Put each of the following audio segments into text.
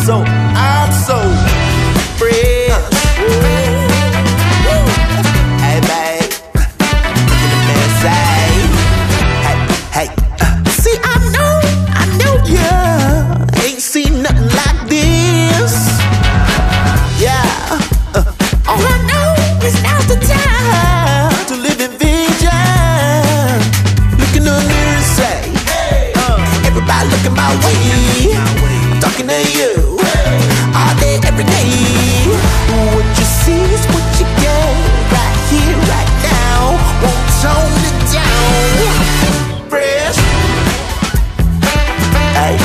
so, I'm so fresh. Hey, babe, look at the man say, hey, see, I know ya ain't seen nothing like this. Yeah, all I know is now's the time to live in vision. Look in the mirror and say, everybody looking my way. I'm talking to you all day, every day. What you see is what you get, right here, right now. Won't tone it down. Fresh. Hey,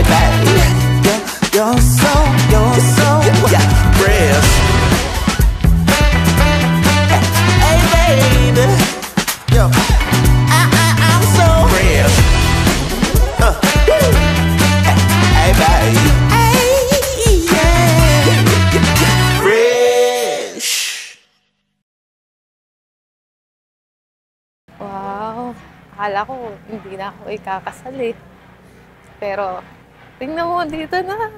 baby, you're so, yeah, fresh. Hey, baby, yo, I'm so fresh. Hey, baby, hey, yeah, fresh. Wow, akala ko hindi na ako ikakasal eh. Pero, tingnan mo, dito na.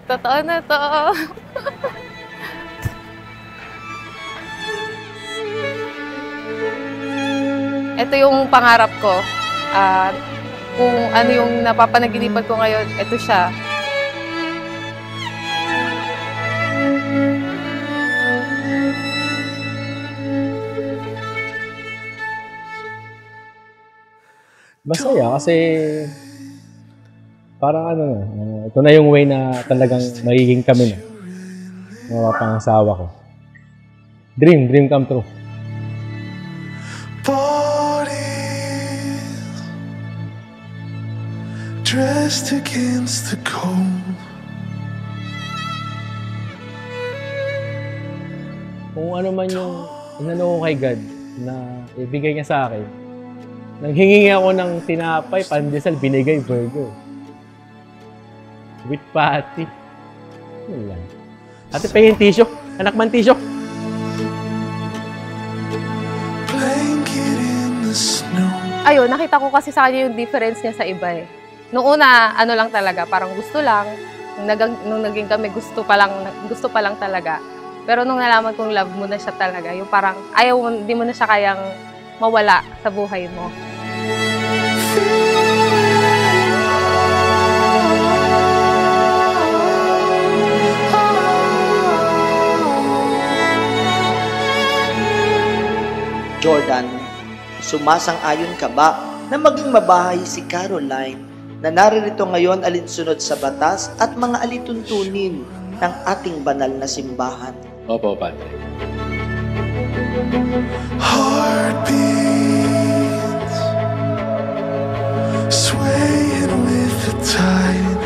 Totoo na to. Ito yung pangarap ko. Kung ano yung napapanaginipan ko ngayon, ito siya. Masaya kasi parang ano na, ito na yung way na talagang magiging kami na. Mga pangasawa ko. Dream come true. Bodies dressed against the cold. Kung ano man yung inano ko kay God na ibigay niya sa akin, nanghingi ako ng tinapay, pandesal, binigay, burger. With patty. Yun lang. Ate, pahingin tissue. Anak man tissue. Ayun, nakita ko kasi sa kanya yung difference niya sa iba eh. Noong una, ano lang talaga, parang gusto lang. Nung naging kami, gusto pa lang talaga. Pero nung nalaman kong love mo na siya talaga, yung parang ayaw mo, hindi mo na siya kayang mawala sa buhay mo. Jordan, sumasang-ayon ka ba na maging mabahay si Caroline na naririto ngayon alinsunod sa batas at mga alituntunin ng ating banal na simbahan? Opo, Padre. Heartbeats swaying with the tide.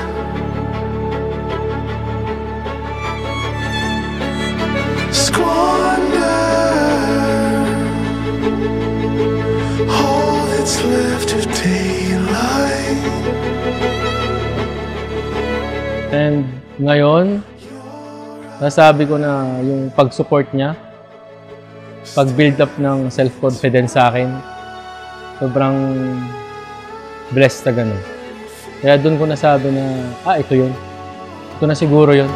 Squander all that's left of daylight. And ngayon, nasabi ko na yung pag-support niya, pag-build up ng self-confidence sa akin, sobrang blessed na gano'n. Kaya doon ko nasabi na, ito yun. Ito na siguro yun.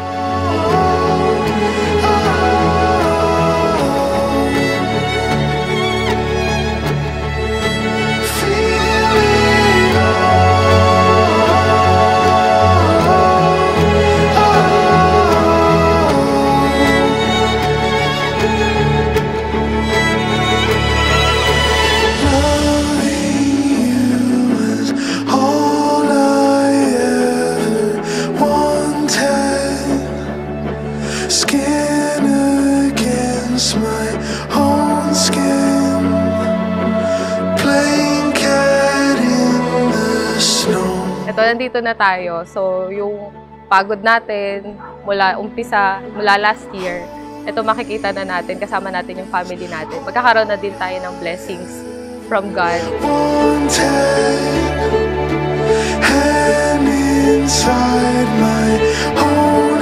Ito, nandito na tayo. So, yung pagod natin mula umpisa, mula last year, ito makikita na natin, kasama natin yung family natin. Magkakaroon na din tayo ng blessings from God. And inside my home